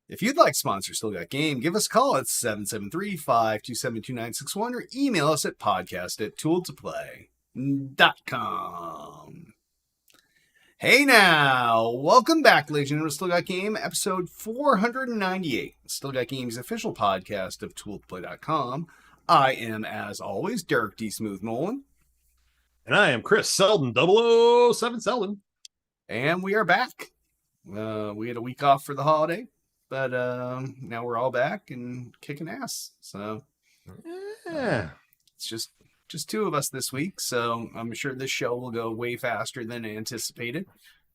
If you'd like to sponsor Still Got Game, give us a call at 773-527-2961 or email us at podcast@tooledtoplay.com. Hey now, welcome back, ladies and gentlemen, to Still Got Game, episode 498. Still Got Game's official podcast of tooledtoplay.com. I am, as always, Derek D. Smooth Nolan. And I am Chris Selden, 007 Selden. And we are back. We had a week off for the holiday, but now we're all back and kicking ass. So yeah, it's just two of us this week. So I'm sure this show will go way faster than anticipated.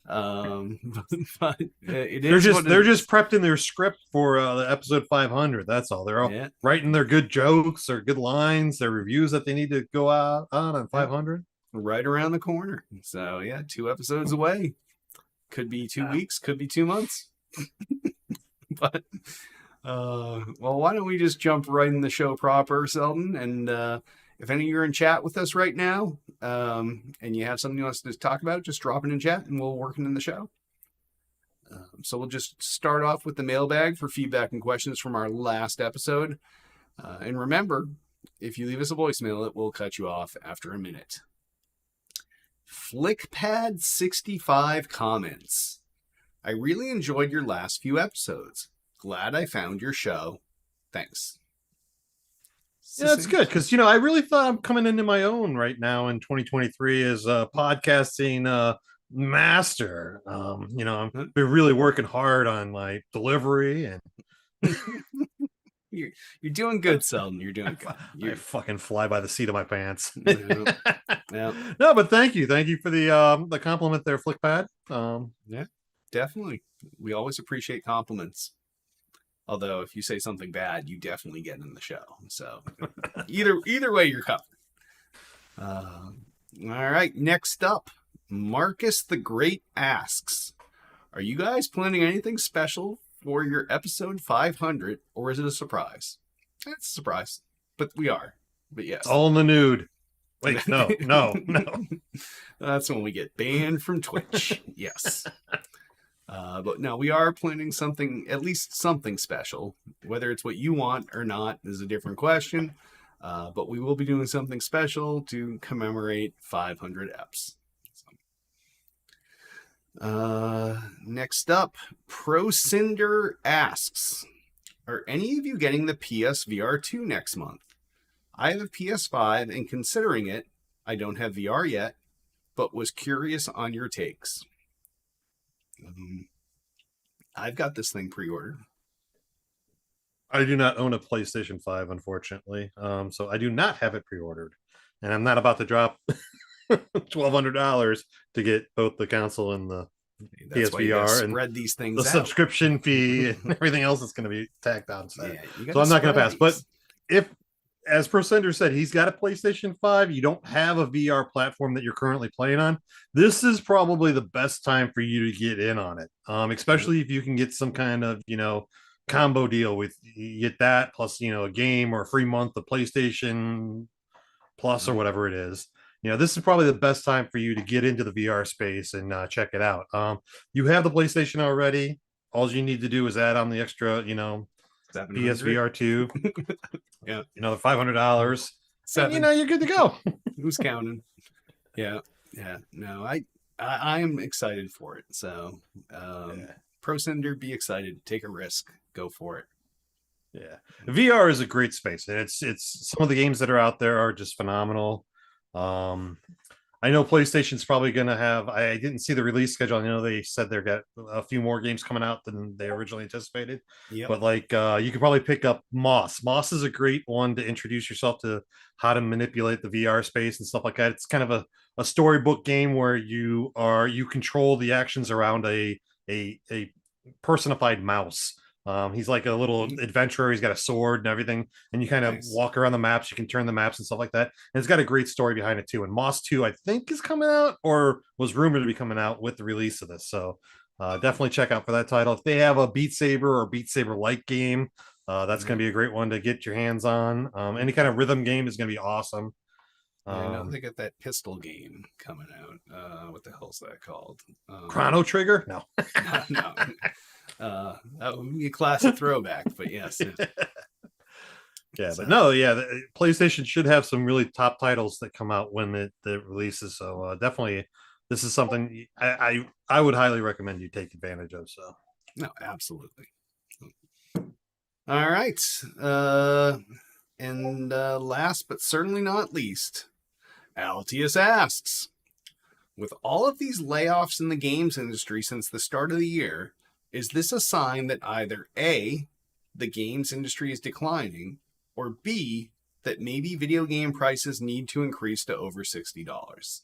But they're just prepped in their script for the episode 500. That's all. They're all writing their good jokes or good lines, their reviews that they need to go out on 500. Right around the corner. So yeah, 2 episodes away. Could be 2 weeks, could be 2 months. But well, why don't we just jump right in the show proper, Selden? And if any of you are in chat with us right now, and you have something you want us to talk about, just drop it in chat and we'll work it in the show. So we'll just start off with the mailbag for feedback and questions from our last episode. And remember, if you leave us a voicemail, it will cut you off after a minute. Flickpad65 comments. I really enjoyed your last few episodes. Glad I found your show. Thanks. Yeah, that's good because I really thought I'm coming into my own right now in 2023 as a podcasting master. I'm been really working hard on my delivery and you're doing good, Selden. You're doing good. I fucking fly by the seat of my pants. Yeah. No, but thank you for the compliment there, Flickpad. Yeah, definitely. We always appreciate compliments. Although if you say something bad, you definitely get in the show. So either way, you're covered. All right, next up, Marcus the Great asks, are you guys planning anything special for your episode 500, or is it a surprise? It's a surprise, but we are. But yes. All in the nude. Wait, no. That's when we get banned from Twitch. Yes. But no, we are planning something, at least something special. Whether it's what you want or not is a different question. But we will be doing something special to commemorate 500 eps. Next up, ProCinder asks, are any of you getting the PSVR 2 next month? I have a PS5 and considering it, I don't have VR yet, but was curious on your takes. I've got this thing pre-ordered. I do not own a PlayStation 5, unfortunately. So I do not have it pre-ordered. And I'm not about to drop $1,200 to get both the console and the PSVR and spread these things the out. Subscription fee and everything else that's going to be tacked on. So I'm not going to pass. But if, as ProCinder said, he's got a PlayStation 5, you don't have a VR platform that you're currently playing on, this is probably the best time for you to get in on it. Especially if you can get some kind of, combo deal with, you get that plus, a game or a free month of PlayStation Plus or whatever it is. This is probably the best time for you to get into the VR space and check it out. You have the PlayStation already. All you need to do is add on the extra, PSVR 2. Yeah, another $500. And, you're good to go. Who's counting? Yeah. No, I'm excited for it. So, ProCinder, be excited. Take a risk. Go for it. Yeah, VR is a great space, and it's some of the games that are out there are just phenomenal. I know PlayStation's probably going to have, I didn't see the release schedule. I know they said they've got a few more games coming out than they originally anticipated. Yep. But you could probably pick up Moss. Moss is a great one to introduce yourself to how to manipulate the VR space and stuff like that. It's kind of a storybook game where you control the actions around a personified mouse. He's like a little adventurer. He's got a sword and everything, and you kind of walk around the maps. You can turn the maps and stuff like that. And it's got a great story behind it too. And Moss 2, I think, is coming out or was rumored to be coming out with the release of this. So definitely check out for that title. If they have a Beat Saber or Beat Saber like game, that's going to be a great one to get your hands on. Any kind of rhythm game is going to be awesome. I know they got that pistol game coming out. What the hell's that called? Chrono Trigger? No. No. That would be a classic throwback, but yes. Yeah, but no, yeah, PlayStation should have some really top titles that come out when it releases. So definitely, this is something I would highly recommend you take advantage of. So no, absolutely. All right, and last but certainly not least, Altius asks, with all of these layoffs in the games industry since the start of the year, is this a sign that either A, the games industry is declining, or B, that maybe video game prices need to increase to over $60?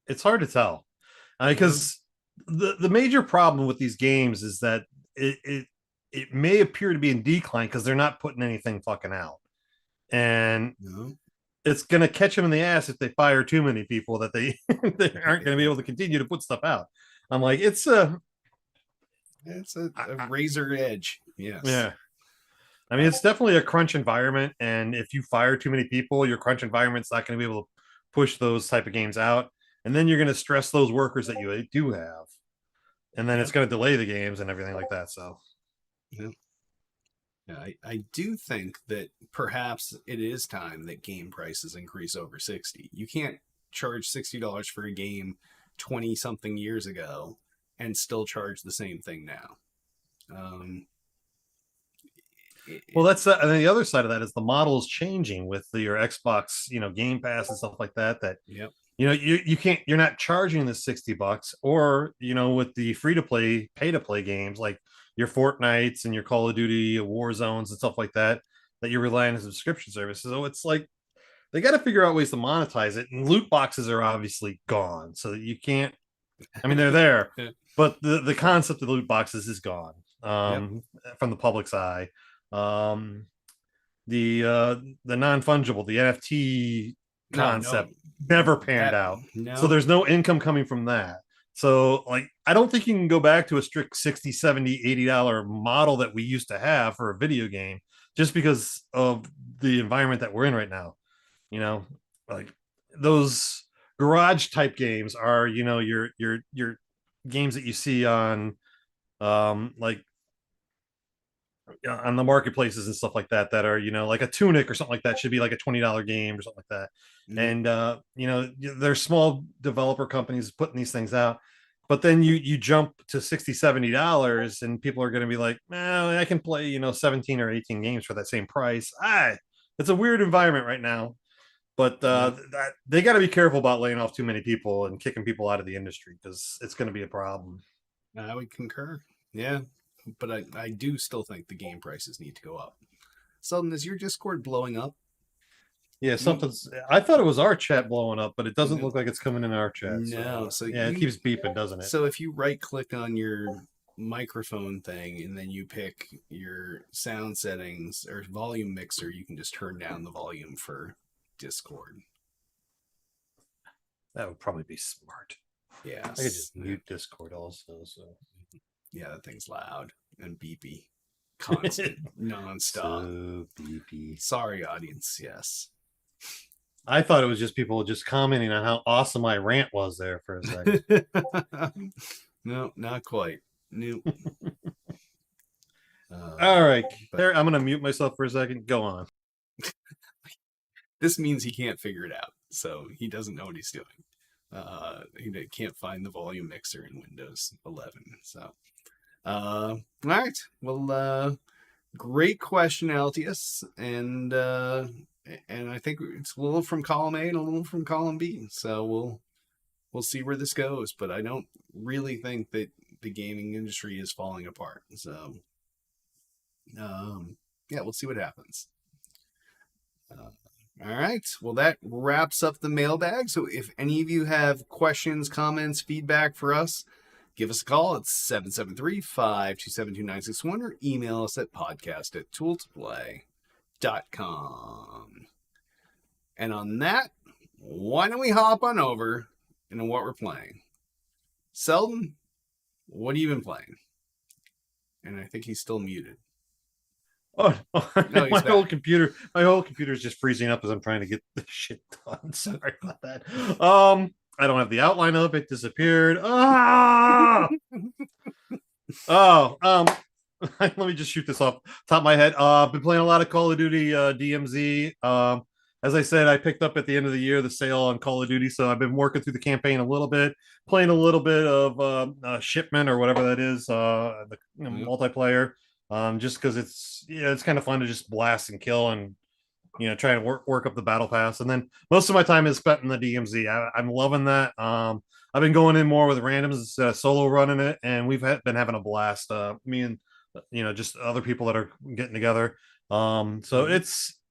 It's hard to tell because the major problem with these games is that it may appear to be in decline because they're not putting anything fucking out, and it's going to catch them in the ass if they fire too many people that they aren't going to be able to continue to put stuff out. I'm like, it's a razor edge. Yes. Yeah. I mean, it's definitely a crunch environment, and if you fire too many people, your crunch environment's not going to be able to push those type of games out, and then you're going to stress those workers that you do have, and then it's going to delay the games and everything like that. So, yeah, I do think that perhaps it is time that game prices increase over 60. You can't charge $60 for a game 20 something years ago and still charge the same thing now. Well, that's and the other side of that is the model is changing with your Xbox, Game Pass and stuff like that. That you can't, you're not charging the $60, or with the free to play, pay to play games like your Fortnites and your Call of Duty War Zones and stuff like that, that you're relying on subscription services. So it's like they got to figure out ways to monetize it, and loot boxes are obviously gone, so that you can't. I mean, they're there, but the concept of loot boxes is gone from the public's eye. The non-fungible, the NFT concept never panned out. So there's no income coming from that. So like, I don't think you can go back to a strict $60, $70, $80 model that we used to have for a video game just because of the environment that we're in right now. Like those garage type games are, your games that you see on like on the marketplaces and stuff like that are like a Tunic or something like that should be like a $20 game or something like that. And there's small developer companies putting these things out, but then you jump to $60, $70 and people are going to be like, I can play 17 or 18 games for that same price. It's a weird environment right now, but they got to be careful about laying off too many people and kicking people out of the industry, because it's going to be a problem. I would concur. Yeah. But I do still think the game prices need to go up. Selden, is your Discord blowing up? Yeah, something's. I thought it was our chat blowing up, but it doesn't look like it's coming in our chat. No, it keeps beeping, doesn't it? So if you right click on your microphone thing and then you pick your sound settings or volume mixer, you can just turn down the volume for Discord. That would probably be smart. Yeah, I could just mute Discord also. So. Yeah, that thing's loud and beepy, constant, nonstop. So beepy. Sorry, audience. Yes. I thought it was just people just commenting on how awesome my rant was there for a second. No, not quite. Nope. All right. There, I'm going to mute myself for a second. Go on. This means he can't figure it out, so he doesn't know what he's doing. He can't find the volume mixer in Windows 11. So, all right. Well, great question, Altius, and I think it's a little from column A and a little from column B. So we'll see where this goes, but I don't really think that the gaming industry is falling apart. So, yeah, we'll see what happens. All right. Well, that wraps up the mailbag. So if any of you have questions, comments, feedback for us, give us a call at 773-527-2961 or email us at podcast@tooltoplay.com. And on that, why don't we hop on over into what we're playing? Selden, what have you been playing? And I think he's still muted. Oh, No, my he's whole back. computer is just freezing up as I'm trying to get this shit done. Sorry about that. I don't have the outline of it. Disappeared. Oh, let me just shoot this off top of my head. I've been playing a lot of Call of Duty DMZ. As I said, I picked up at the end of the year the sale on Call of Duty, so I've been working through the campaign a little bit, playing a little bit of Shipment or whatever that is, the multiplayer. Just because it's kind of fun to just blast and kill and try and work up the battle pass. And then most of my time is spent in the DMZ. I'm loving that. I've been going in more with randoms instead of solo running it, and we've been having a blast. Me and just other people that are getting together. So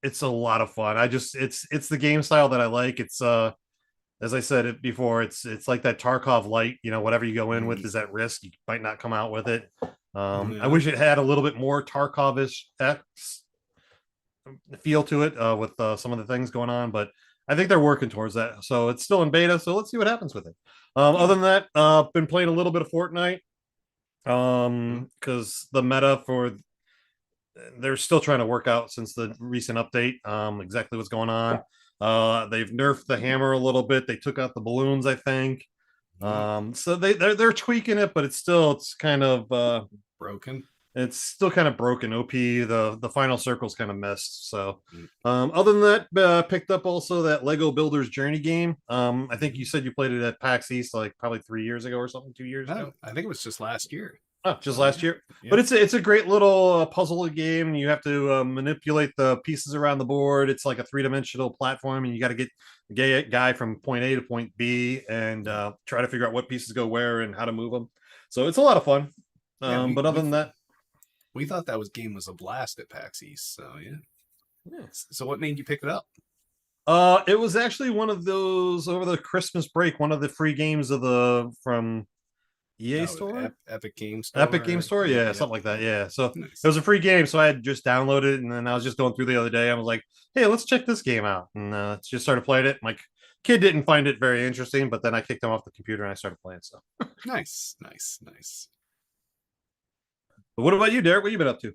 it's a lot of fun. It's the game style that I like. It's as I said it before, it's like that Tarkov light. Whatever you go in with is at risk. You might not come out with it. I wish it had a little bit more Tarkovish feel to it with some of the things going on, but I think they're working towards that. So it's still in beta. So let's see what happens with it. Other than that, been playing a little bit of Fortnite because the meta for they're still trying to work out since the recent update exactly what's going on. They've nerfed the hammer a little bit. They took out the balloons, I think. So they're tweaking it, but it's kind of broken. It's still kind of broken. OP, the final circle's kind of messed. So other than that, picked up also that Lego Builders Journey game. I think you said you played it at PAX East like probably 3 years ago or something, 2 years ago. I think it was just last year. Oh, just last year. Yeah. But it's a great little puzzle game. You have to manipulate the pieces around the board. It's like a 3-dimensional platform, and you got to get the guy from point A to point B and try to figure out what pieces go where and how to move them. So it's a lot of fun. But other than that, we thought that game was a blast at PAX East. So yeah. So what made you pick it up? It was actually one of those over the Christmas break, one of the free games from EA Store? Epic Game Store. Epic Game Store? Yeah, something like that. Yeah. So nice. It was a free game. So I had just downloaded it. And then I was just going through the other day. I was like, hey, let's check this game out. And just started playing it. My kid didn't find it very interesting, but then I kicked him off the computer and I started playing. So nice. But what about you, Derek? What have you been up to?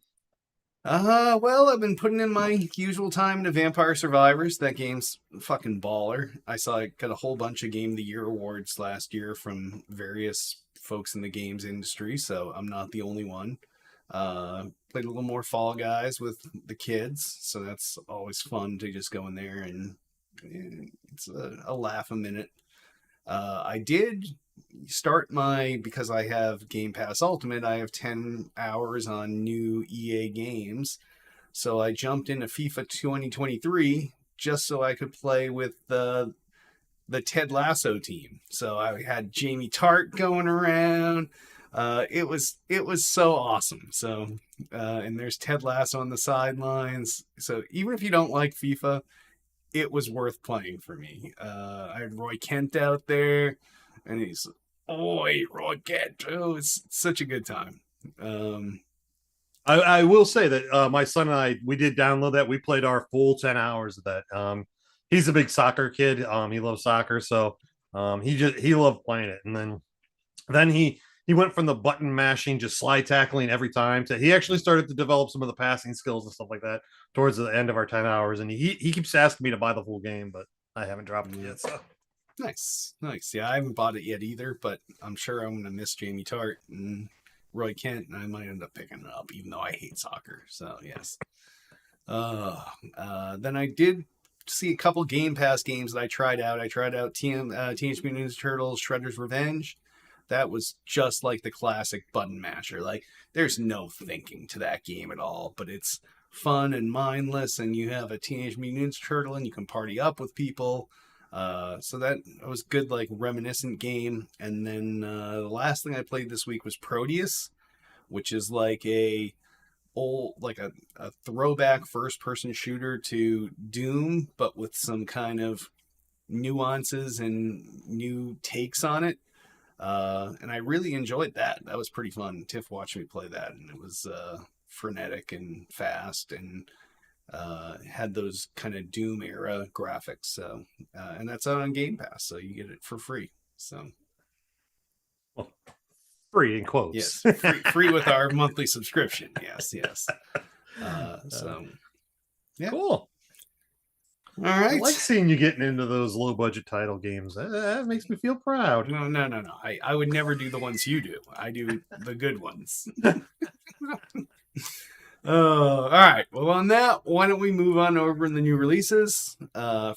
Well, I've been putting in my usual time into Vampire Survivors. That game's fucking baller. I got a whole bunch of Game of the Year awards last year from various folks in the games industry, so I'm not the only one. Played a little more Fall Guys with the kids, so that's always fun to just go in there and it's a laugh a minute. I did start because I have Game Pass Ultimate, I have 10 hours on new EA games. So I jumped into FIFA 2023 just so I could play with the Ted Lasso team. So I had Jamie Tart going around. It was so awesome. So and there's Ted Lasso on the sidelines. So even if you don't like FIFA, it was worth playing for me. I had Roy Kent out there, and he's Roy Kent too. It's such a good time. I will say that my son and I, we did download that. We played our full 10 hours of that. He's a big soccer kid. He loves soccer, so he loved playing it. And then he went from the button mashing, just slide tackling every time, to he actually started to develop some of the passing skills and stuff like that towards the end of our 10 hours. And he keeps asking me to buy the full game, but I haven't dropped it yet. So nice. Yeah, I haven't bought it yet either, but I'm sure I'm gonna miss Jamie Tart and Roy Kent, and I might end up picking it up, even though I hate soccer. So yes. Then I did see a couple Game Pass games that I tried out. I tried out Teenage Mutant Ninja Turtles: Shredder's Revenge. That was just like the classic button masher. Like, there's no thinking to that game at all, but it's fun and mindless, and you have a Teenage Mutant Ninja Turtle, and you can party up with people. So that was good, like, reminiscent game. And then the last thing I played this week was Proteus, which is like a throwback first-person shooter to Doom, but with some kind of nuances and new takes on it. And I really enjoyed that. That was pretty fun. Tiff watched me play that, and it was frenetic and fast, and had those kind of Doom era graphics. So, and that's out on Game Pass, so you get it for free. So, free in quotes. Yes, free with our monthly subscription. Yes. So yeah, cool. All right. I like seeing you getting into those low budget title games. That makes me feel proud. No. I would never do the ones you do. I do the good ones. All right. Well, on that, why don't we move on over in the new releases?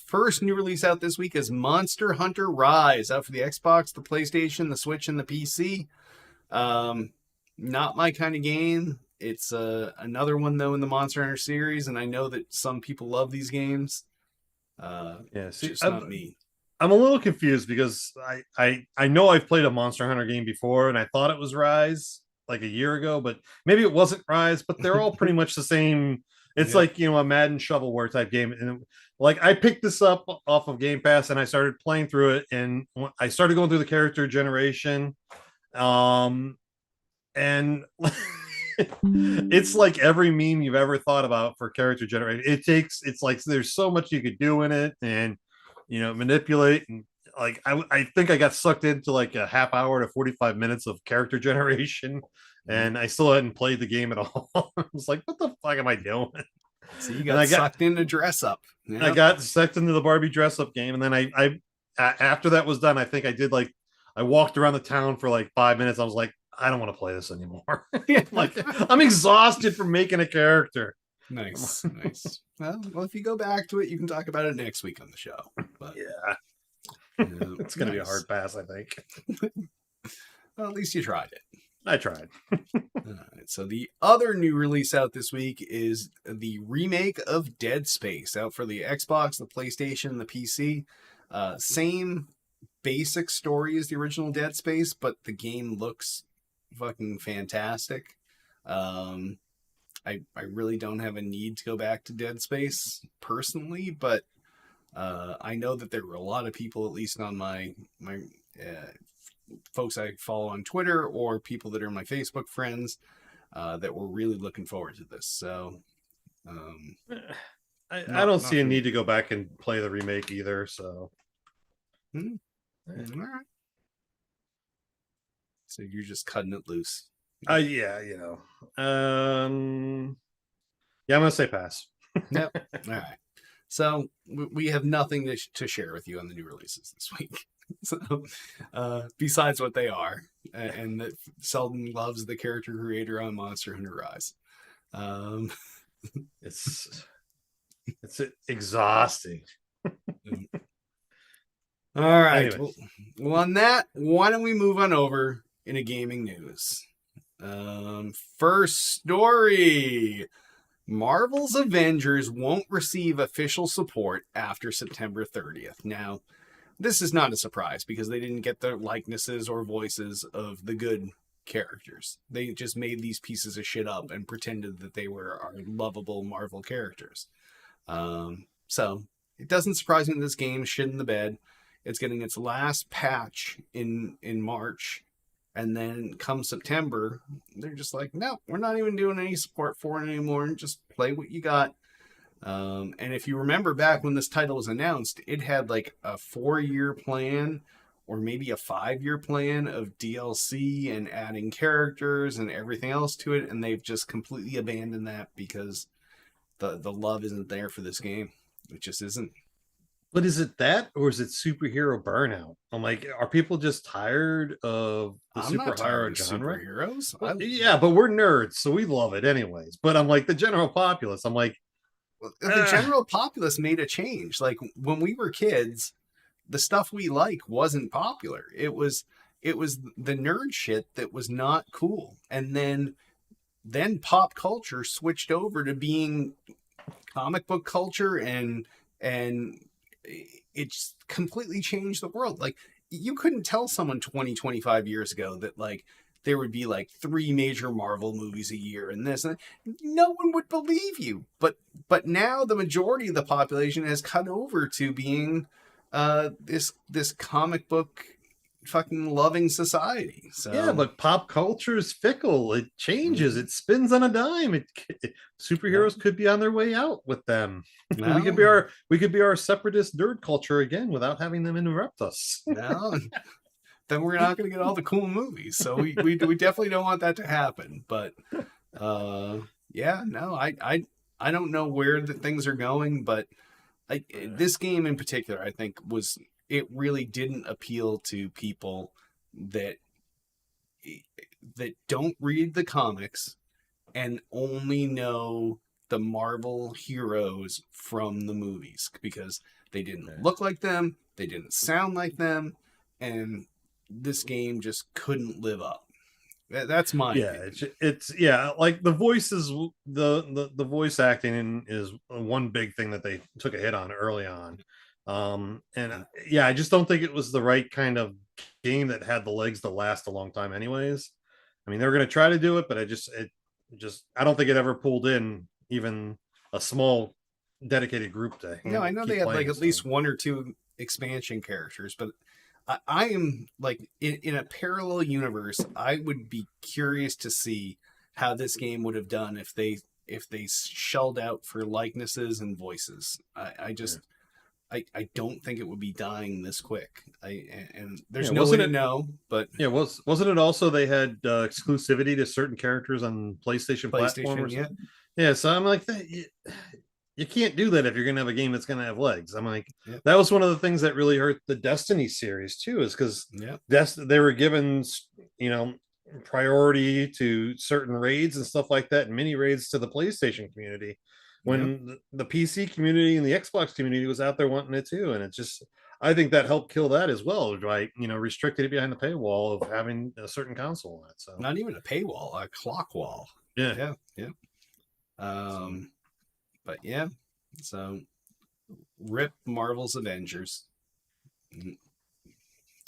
First new release out this week is Monster Hunter Rise, out for the Xbox, the PlayStation, the Switch, and the PC. Not my kind of game. It's another one though in the Monster Hunter series, and I know that some people love these games. Just not me. I'm a little confused because I know I've played a Monster Hunter game before, and I thought it was Rise like a year ago, but maybe it wasn't Rise. But they're all pretty much the same. It's like a Madden shovelware type game, and like I picked this up off of Game Pass, and I started playing through it, and I started going through the character generation, and it's like every meme you've ever thought about for character generation. It's like there's so much you could do in it, and manipulate, and like I think I got sucked into like a half hour to 45 minutes of character generation, and I still hadn't played the game at all. I was like, what the fuck am I doing? So you got sucked into dress up. Yep. I got sucked into the Barbie dress up game, and then I after that was done, I think I did like I walked around the town for like 5 minutes. I was like, I don't want to play this anymore. Like I'm exhausted from making a character. Nice. Well, if you go back to it, you can talk about it next week on the show. But yeah, it's gonna be a hard pass, I think. Well, at least you tried it. I tried. All right, so the other new release out this week is the remake of Dead Space, out for the Xbox, the PlayStation, the PC. Same basic story as the original Dead Space, but the game looks fucking fantastic. I really don't have a need to go back to Dead Space personally, but I know that there were a lot of people, at least on my folks I follow on Twitter or people that are my Facebook friends, that were really looking forward to this. So I don't see a need to go back and play the remake either. So all right. So you're just cutting it loose. Yeah, I'm gonna say pass. Yep. All right. So we have nothing to share with you on the new releases this week. So besides what they are, and that Selden loves the character creator on Monster Hunter Rise. It's exhausting. All right. Well, on that, why don't we move on over into gaming news? First story. Marvel's Avengers won't receive official support after September 30th. Now, this is not a surprise because they didn't get the likenesses or voices of the good characters. They just made these pieces of shit up and pretended that they were our lovable Marvel characters. So it doesn't surprise me that this game shit in the bed. It's getting its last patch in March. And then come September, they're just like, no, we're not even doing any support for it anymore. Just play what you got. And if you remember back when this title was announced, it had like a 4-year plan or maybe a 5-year plan of DLC and adding characters and everything else to it. And they've just completely abandoned that because the love isn't there for this game. It just isn't. But is it that, or is it superhero burnout? I'm like, are people just tired of the superhero genre? Superheroes? Well, yeah, but we're nerds, so we love it anyways. But I'm like, the general populace, I'm like... The general populace made a change. Like, when we were kids, the stuff we like wasn't popular. It was the nerd shit that was not cool. And then pop culture switched over to being comic book culture, and it's completely changed the world. Like, you couldn't tell someone 25 years ago that like there would be like 3 major Marvel movies a year and this, and no one would believe you. But now the majority of the population has cut over to being this comic book fucking loving society. So yeah, but pop culture is fickle. It changes. It spins on a dime. Superheroes could be on their way out with them. No. We could be our separatist nerd culture again without having them interrupt us. No. Then we're not going to get all the cool movies. So we definitely don't want that to happen. But Yeah, no, I don't know where the things are going, but this game in particular, I think it really didn't appeal to people that don't read the comics and only know the Marvel heroes from the movies because they didn't look like them, they didn't sound like them, and this game just couldn't live up. That's my opinion. It's yeah, like the voices, the voice acting is one big thing that they took a hit on early on. And yeah, I just don't think it was the right kind of game that had the legs to last a long time anyways. I mean, they were going to try to do it, but I don't think it ever pulled in even a small dedicated group to No, I know they had like at least one or two expansion characters, but I am like in a parallel universe. I would be curious to see how this game would have done if they shelled out for likenesses and voices. I just I don't think it would be dying this quick. And there's no way to know, but yeah, wasn't it also they had exclusivity to certain characters on PlayStation platforms? Yeah, so I'm like you can't do that if you're gonna have a game that's gonna have legs. I'm like, that was one of the things that really hurt the Destiny series too, is because they were given, you know, priority to certain raids and stuff like that, and mini raids to the PlayStation community, when the PC community and the Xbox community was out there wanting it too, and it just, I think that helped kill that as well, right? You know, restricted it behind the paywall of having a certain console on it. So not even a paywall, a clock wall. Yeah. But yeah, so rip Marvel's Avengers.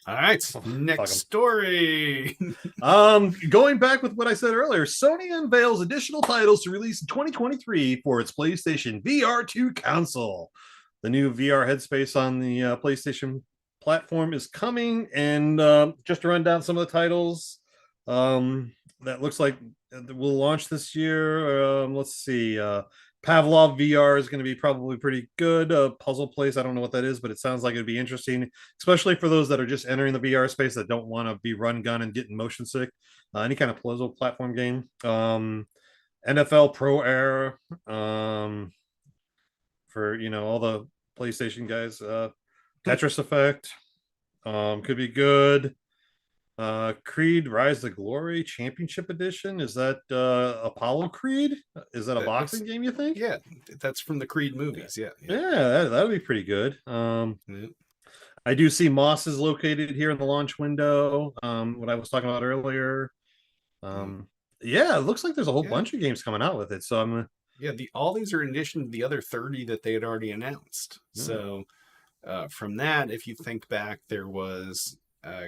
All right, next story. Going back with what I said earlier, Sony unveils additional titles to release in 2023 for its PlayStation VR2 console. The new VR headspace on the PlayStation platform is coming, and just to run down some of the titles that looks like will launch this year. Let's see. Pavlov VR is going to be probably pretty good. Puzzle Place, I don't know what that is, but it sounds like it'd be interesting, especially for those that are just entering the VR space that don't want to be run gun and getting motion sick. Any kind of puzzle platform game. NFL Pro Air, for all the PlayStation guys. Tetris Effect could be good. Creed Rise to Glory Championship Edition, is that Apollo Creed? Is that a boxing game, you think? Yeah, that's from the Creed movies. Yeah, that'd be pretty good. I do see Moss is located here in the launch window, what I was talking about earlier. Yeah, it looks like there's a whole bunch of games coming out with it, so I'm all these are in addition to the other 30 that they had already announced. So from that, if you think back, there was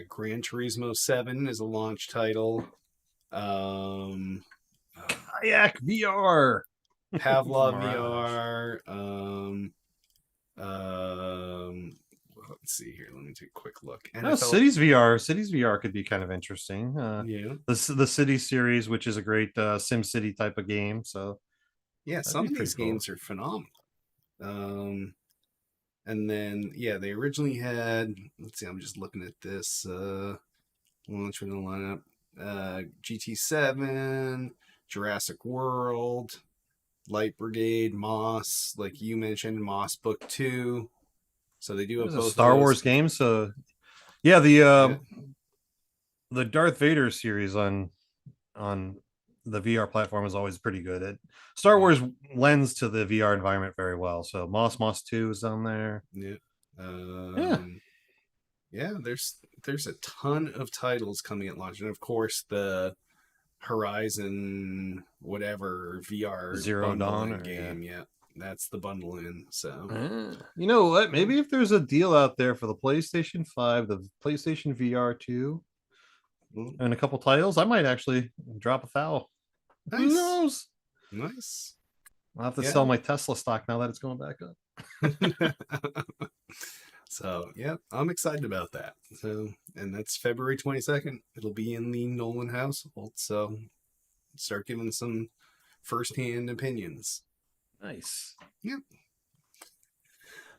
Gran Turismo 7 is a launch title. Kayak VR, Pavlov VR. Let's see here. Let me take a quick look. Cities VR could be kind of interesting. The City series, which is a great Sim City type of game. So yeah, some of these games are phenomenal. And then, they originally had, let's see, I'm just looking at this launch with the lineup. GT7, Jurassic World, Light Brigade, Moss, like you mentioned, Moss Book 2. So they do have both Star Wars games. So yeah, the Darth Vader series on the VR platform is always pretty good. Star Wars lends to the VR environment very well. So Moss 2 is on there. There's a ton of titles coming at launch, and of course the Horizon whatever VR Zero Dawn game. That's the bundle in. So you know what? Maybe if there's a deal out there for the PlayStation 5, the PlayStation VR 2, and a couple titles, I might actually drop a foul. Nice. Who knows? Nice. I'll have to sell my Tesla stock now that it's going back up. So I'm excited about that. So, and that's February 22nd. It'll be in the Nolan household. So start giving some firsthand opinions. Nice. Yep.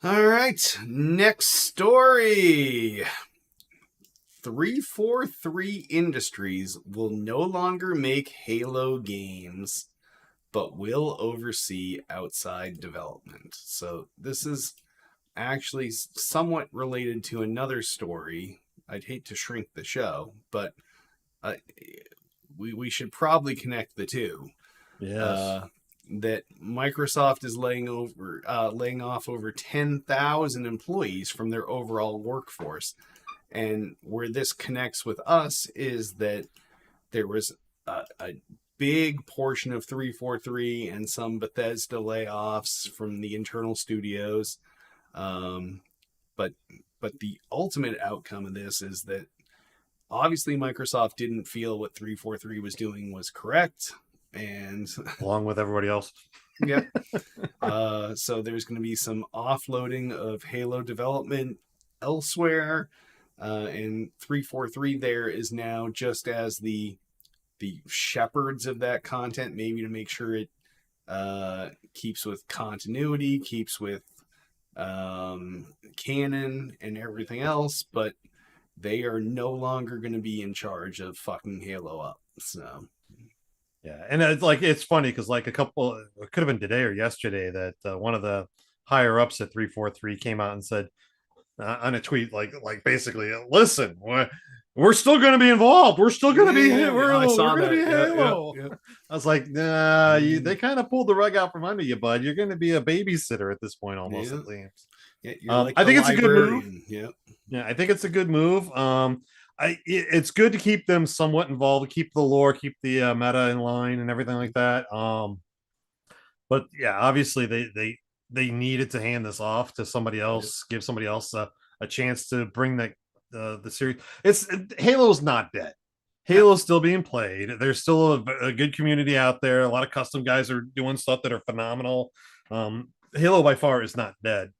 All right. Next story. 343 Industries will no longer make Halo games. but will oversee outside development. So this is actually somewhat related to another story. I'd hate to shrink the show, but we should probably connect the two. Yes. That Microsoft is laying off over 10,000 employees from their overall workforce. And where this connects with us is that there was a big portion of 343 and some Bethesda layoffs from the internal studios. But the ultimate outcome of this is that obviously Microsoft didn't feel what 343 was doing was correct. And along with everybody else. Yeah. So there's going to be some offloading of Halo development elsewhere. And 343 there is now just as the shepherds of that content, maybe to make sure it keeps with continuity, keeps with canon and everything else, but they are no longer going to be in charge of fucking Halo up. So yeah, and it's funny because like it could have been today or yesterday that one of the higher ups at 343 came out and said on a tweet like basically, listen, we're still going to be involved. We're still going to be we're going to be Halo. Yeah. I was like, nah, they kind of pulled the rug out from under you, bud. You're going to be a babysitter at this point, almost at least. Yeah, like I think it's a good move. Yeah, I think it's a good move. It's good to keep them somewhat involved, keep the lore, keep the meta in line, and everything like that. But yeah, obviously they needed to hand this off to somebody else, give somebody else a chance to bring the series. Halo's not dead. Halo's still being played. There's still a good community out there. A lot of custom guys are doing stuff that are phenomenal. Halo by far is not dead.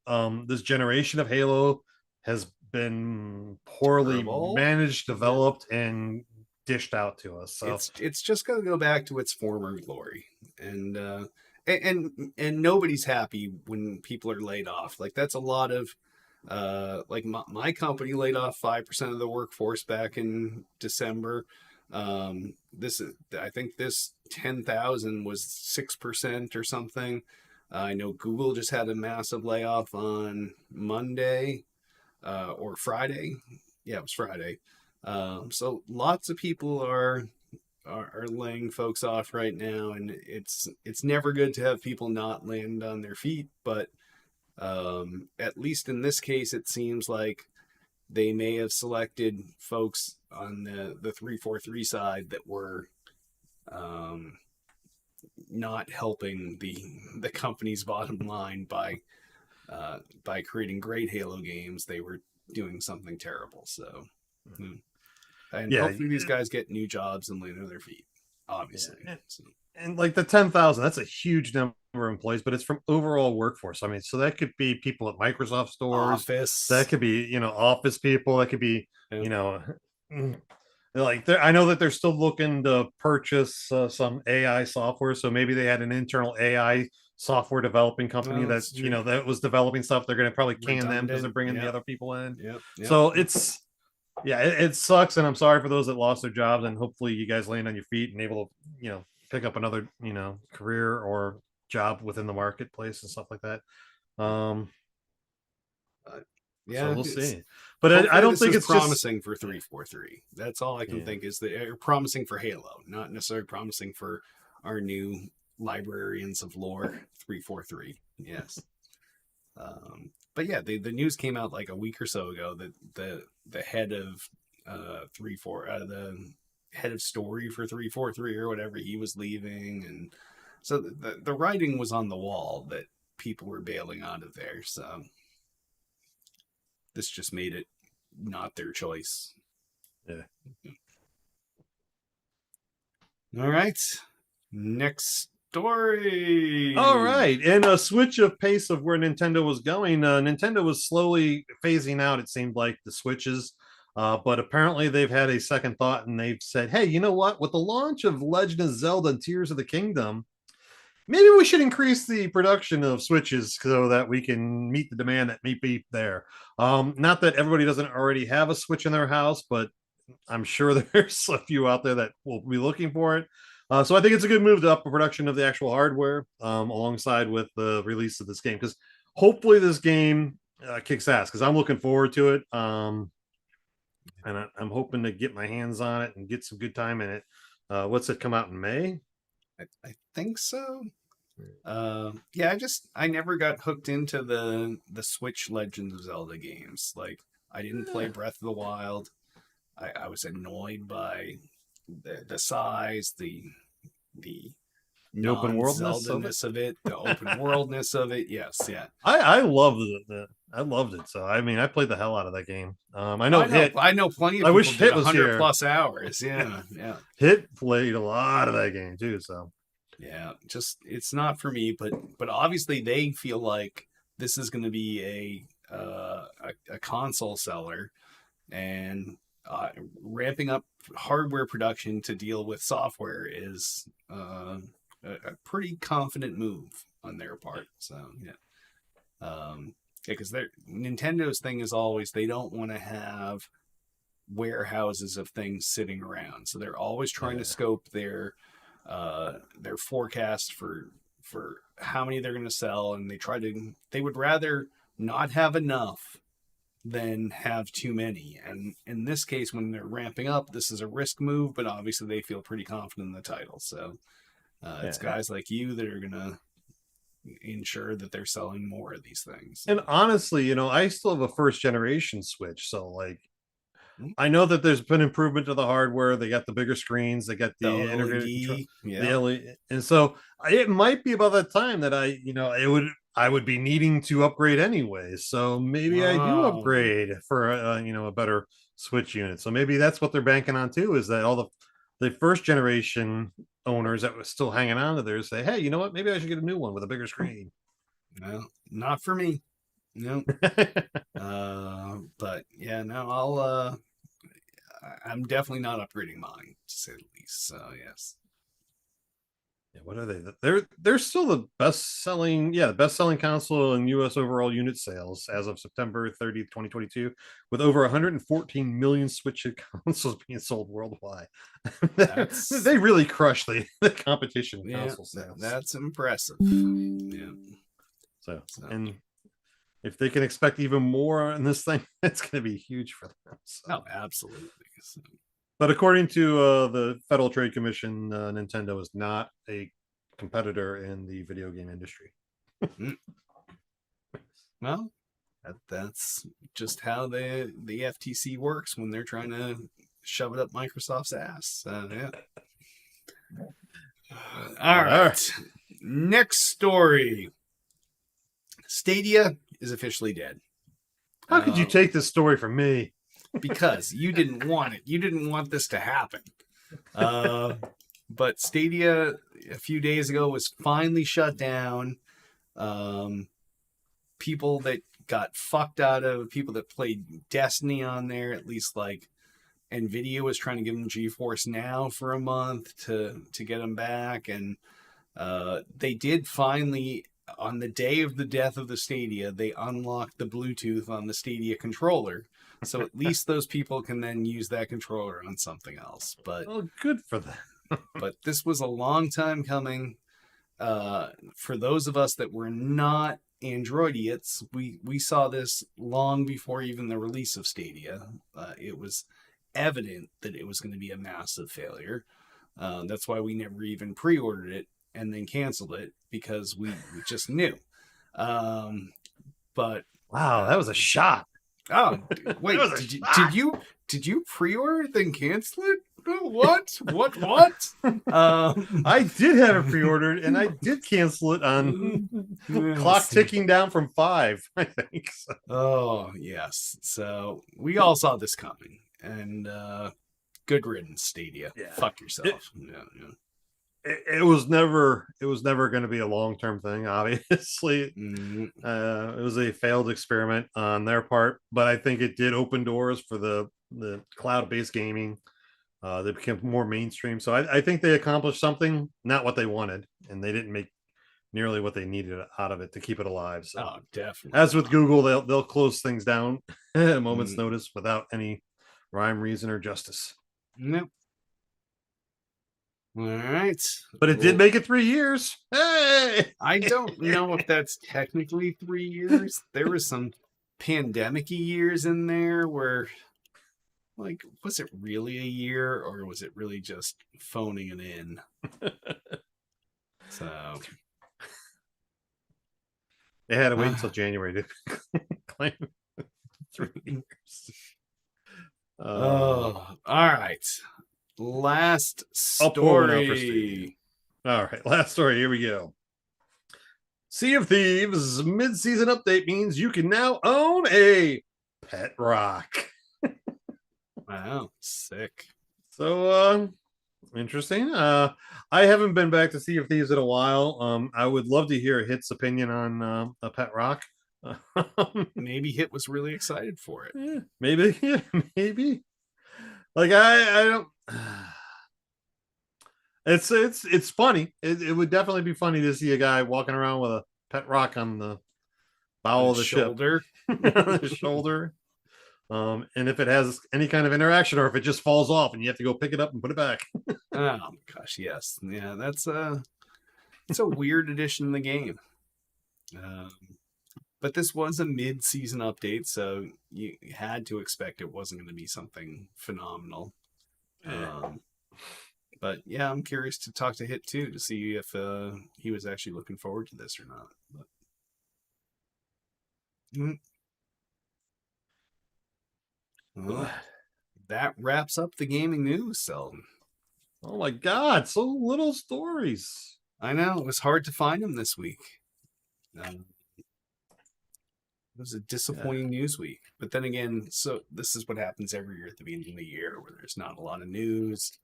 This generation of Halo has been poorly managed, developed, and dished out to us. So it's just going to go back to its former glory, and nobody's happy when people are laid off. Like that's a lot of like my company laid off 5% of the workforce back in December. I think this 10,000 was 6% or something. I know Google just had a massive layoff on Monday or Friday. Yeah, it was Friday. So lots of people are laying folks off right now, and it's never good to have people not land on their feet. But at least in this case, it seems like they may have selected folks on the 343 side that were not helping the company's bottom line by creating great Halo games. They were doing something terrible. So, and hopefully these guys get new jobs and land on their feet. Obviously, and like the 10,000, that's a huge number of employees, but it's from overall workforce. I mean, so that could be people at Microsoft stores, office. That could be office people. That could be like I know that they're still looking to purchase some AI software, so maybe they had an internal AI software developing company that was developing stuff. They're going to probably can them because they're bringing the other people in. So it sucks, and I'm sorry for those that lost their jobs, and hopefully you guys land on your feet and able to pick up another career or job within the marketplace and stuff like that. So we'll see. But I don't think it's promising for 343. That's all I can think is that they're promising for Halo, not necessarily promising for our new librarians of lore 343. Yes. But yeah, the news came out like a week or so ago that the head of the head of story for 343 or whatever, he was leaving, and so the writing was on the wall that people were bailing out of there. So this just made it not their choice. Yeah. All right. Next story. All right. And a switch of pace of where Nintendo was going. Nintendo was slowly phasing out, it seemed like, the Switches. But apparently they've had a second thought and they've said, hey, you know what? With the launch of Legend of Zelda and Tears of the Kingdom, maybe we should increase the production of Switches so that we can meet the demand that may be there. Not that everybody doesn't already have a Switch in their house, but I'm sure there's a few out there that will be looking for it. So I think it's a good move to up the production of the actual hardware alongside with the release of this game, because hopefully this game kicks ass, because I'm looking forward to it. And I'm hoping to get my hands on it and get some good time in it. What's it come out in May? I think so. Yeah, I never got hooked into the Switch Legend of Zelda games. Like, I didn't play Breath of the Wild. I was annoyed by the size, the open worldness of it, the open worldness of it. Yes, yeah. I loved it. I loved it. So I mean, I played the hell out of that game. I know Hit. I know plenty of. I wish Hit was 100 here. plus hours. Yeah, yeah. Hit played a lot of that game too. So yeah, just it's not for me. But obviously they feel like this is going to be a console seller, and ramping up hardware production to deal with software is a pretty confident move on their part. So yeah, because Nintendo's thing is always they don't want to have warehouses of things sitting around, so they're always trying to scope their forecast for how many they're going to sell, and they would rather not have enough than have too many. And in this case, when they're ramping up, this is a risk move, but obviously they feel pretty confident in the title. So it's guys like you that are going to ensure that they're selling more of these things. And honestly, I still have a first generation Switch. So like, I know that there's been improvement to the hardware. They got the bigger screens. They got the integrated the LED. And so it might be about that time that I would be needing to upgrade anyway. So maybe I do upgrade for a better Switch unit. So maybe that's what they're banking on too, is that all the first generation owners that were still hanging on to theirs say, hey, you know what? Maybe I should get a new one with a bigger screen. Well, not for me. No. But yeah, no, I'm definitely not upgrading mine, to say the least. So yes. Yeah, what are they? They're still the best selling console in US overall unit sales as of September 30th, 2022, with over 114 million Switch consoles being sold worldwide. They really crushed the competition console sales. That's impressive. Yeah. So and if they can expect even more on this thing, it's going to be huge for them. So. Oh, absolutely. So. But according to the Federal Trade Commission, Nintendo is not a competitor in the video game industry. Well, that's just how the FTC works when they're trying to shove it up Microsoft's ass. Yeah. All right. Next story. Stadia is officially dead. How could you take this story from me? Because you didn't want it. You didn't want this to happen. But Stadia a few days ago was finally shut down. People that got fucked out of, people that played Destiny on there, at least like Nvidia was trying to give them GeForce Now for a month to get them back. And they did finally, on the day of the death of the Stadia, they unlocked the Bluetooth on the Stadia controller. So at least those people can then use that controller on something else. But good for them. But this was a long time coming. For those of us that were not Androidiots, we saw this long before even the release of Stadia. It was evident that it was going to be a massive failure. That's why we never even pre-ordered it and then canceled it, because we just knew. But wow, that was a shot. Oh wait! Did you pre-order then cancel it? What? I did have it pre-ordered and I did cancel it on clock ticking down from 5, I think. So. Oh yes. So we all saw this coming, and good riddance, Stadia. Yeah. Fuck yourself. It was never going to be a long-term thing, obviously. It was a failed experiment on their part, but I think it did open doors for the cloud-based gaming. They became more mainstream, so I think they accomplished something, not what they wanted, and they didn't make nearly what they needed out of it to keep it alive. So definitely. As with Google, they'll close things down at a moment's notice without any rhyme, reason, or justice. Nope. All right. But it did make it 3 years. Hey! I don't know if that's technically 3 years. There was some pandemic-y years in there where, like, was it really a year or was it really just phoning it in? So they had to wait until January to claim 3 years. all right. Last story. All right, last story. Here we go. Sea of Thieves mid-season update means you can now own a pet rock. Wow, sick. So interesting. I haven't been back to Sea of Thieves in a while. I would love to hear Hit's opinion on a pet rock. Maybe Hit was really excited for it. Maybe, yeah, maybe. Like I don't. It's funny. It would definitely be funny to see a guy walking around with a pet rock on the bow of the shoulder. ship, on his shoulder. And if it has any kind of interaction, or if it just falls off and you have to go pick it up and put it back. Oh my gosh, yes, yeah, it's a weird addition to the game. But this was a mid-season update, so you had to expect it wasn't going to be something phenomenal. But yeah, I'm curious to talk to Hit too to see if he was actually looking forward to this or not. But... Well, that wraps up the gaming news, Selden. Oh my God, so little stories. I know, it was hard to find them this week. It was a disappointing news week. But then again, so this is what happens every year at the beginning of the year where there's not a lot of news.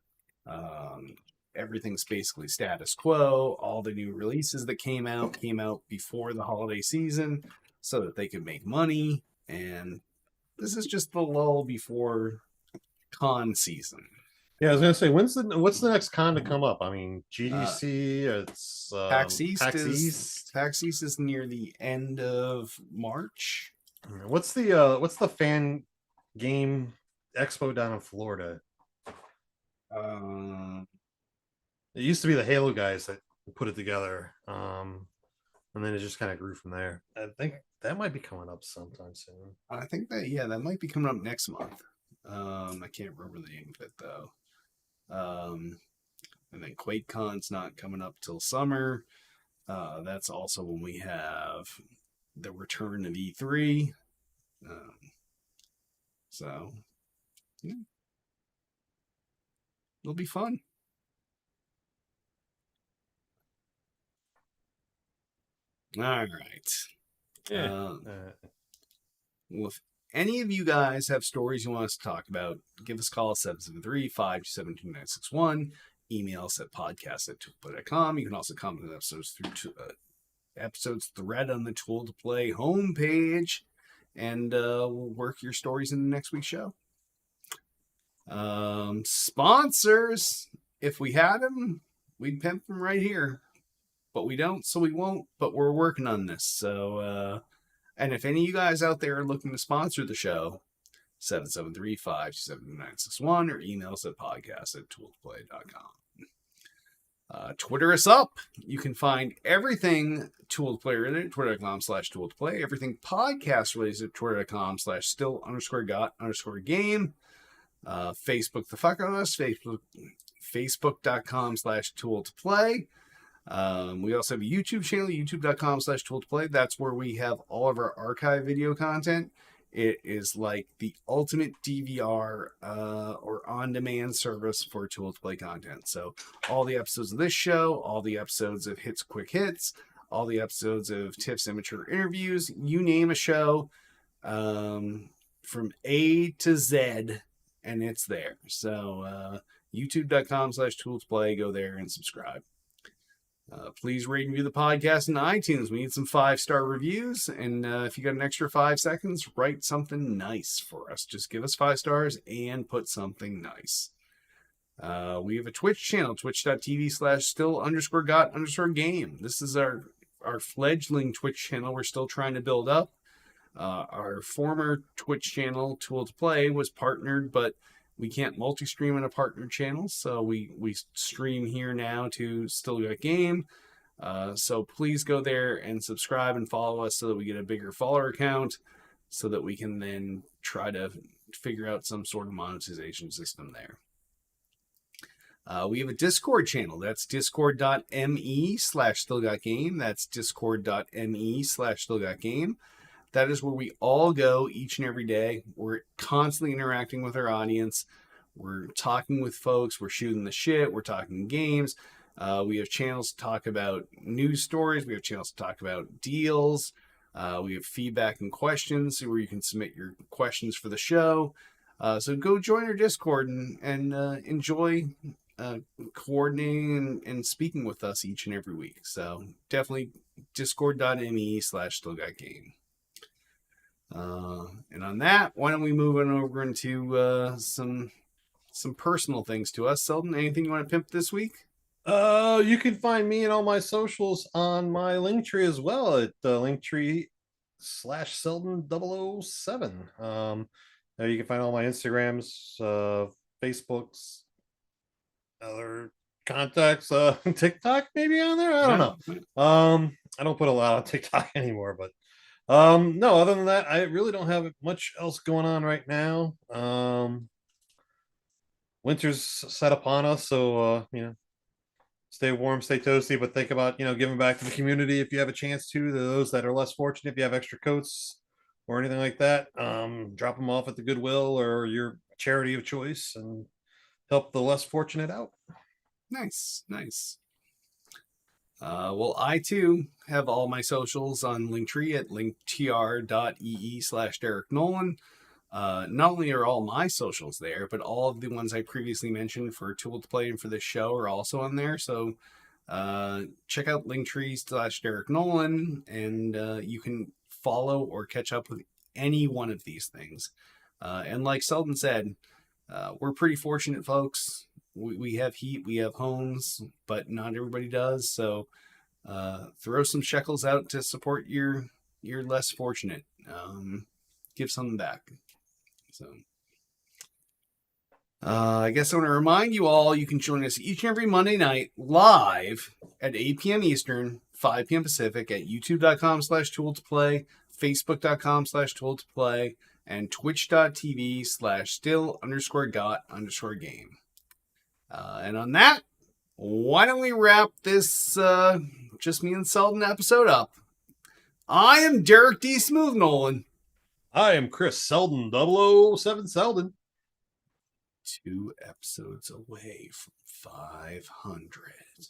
Everything's basically status quo. All the new releases that came out before the holiday season so that they could make money. And this is just the lull before con season. Yeah, I was gonna say, what's the next con to come up? I mean, GDC, it's PAX East. PAX East is near the end of March. What's the fan game expo down in Florida? It used to be the Halo guys that put it together, and then it just kind of grew from there. I think that might be coming up sometime soon. I think that might be coming up next month. I can't remember the name of it though. And then QuakeCon's not coming up till summer. That's also when we have the return of E3. So yeah. It'll be fun. All right. Yeah. Well, if any of you guys have stories you want us to talk about, give us a call at 773-527-2961. Email us at podcast@tooltoplay.com. You can also comment on episodes through episodes thread on the Tool to Play homepage, and we'll work your stories in the next week's show. Sponsors, if we had them, we'd pimp them right here, but we don't, so we won't, but we're working on this. So and if any of you guys out there are looking to sponsor the show, 773-527-2961, or email us at podcast@tooltoplay.com. Twitter us up. You can find everything Tool to Play related, twitter.com/Tool to Play, everything podcast related, twitter.com/still_got_game. Facebook the fuck on us, facebook.com/Tool to Play. We also have a YouTube channel, youtube.com/Tool to Play. That's where we have all of our archive video content. It is like the ultimate DVR or on-demand service for Tool to Play content. So all the episodes of this show, all the episodes of Hits Quick Hits, all the episodes of Tiff's Immature Interviews, you name a show, from A to Z, and it's there. So youtube.com/Tool to Play. Go there and subscribe. Please rate and review the podcast in iTunes. We need some 5-star reviews. And if you got an extra 5 seconds, write something nice for us. Just give us 5 stars and put something nice. We have a Twitch channel, twitch.tv/still_got_game. This is our fledgling Twitch channel we're still trying to build up. Our former Twitch channel, Tool to Play, was partnered, but we can't multi-stream in a partner channel, so we stream here now to Still Got Game. So please go there and subscribe and follow us so that we get a bigger follower count, so that we can then try to figure out some sort of monetization system there. We have a Discord channel. That's discord.me/stillgotgame. That's discord.me/stillgotgame. That is where we all go each and every day. We're constantly interacting with our audience. We're talking with folks. We're shooting the shit. We're talking games. We have channels to talk about news stories. We have channels to talk about deals. We have feedback and questions where you can submit your questions for the show. So go join our Discord and enjoy coordinating and speaking with us each and every week. So definitely discord.me/stillgotgame. And on that, why don't we move on over into some personal things to us. Selden, anything you want to pimp this week? You can find me and all my socials on my Linktree as well at Linktree/Selden007. There you can find all my Instagrams, Facebooks, other contacts, TikTok maybe on there. I don't know. I don't put a lot on TikTok anymore, but no, other than that, I really don't have much else going on right now. Winter's set upon us, so stay warm, stay toasty, but think about giving back to the community if you have a chance to those that are less fortunate. If you have extra coats or anything like that, drop them off at the Goodwill or your charity of choice and help the less fortunate out. Nice. Well, I too have all my socials on Linktree at linktr.ee/Derek Nolan. Not only are all my socials there, but all of the ones I previously mentioned for Tool to Play and for this show are also on there. So check out Linktree/Derek Nolan, and you can follow or catch up with any one of these things. And like Selden said, we're pretty fortunate folks. We have heat, we have homes, but not everybody does. So throw some shekels out to support your less fortunate. Give something back. So I guess I want to remind you all, you can join us each and every Monday night live at 8 p.m. Eastern, 5 p.m. Pacific at youtube.com/tool2play, facebook.com/tool2play, and twitch.tv/still_got_game. And on that, why don't we wrap this just me and Selden episode up? I am Derek D. Smooth Nolan. I am Chris Selden007 Selden. 2 episodes away from 500.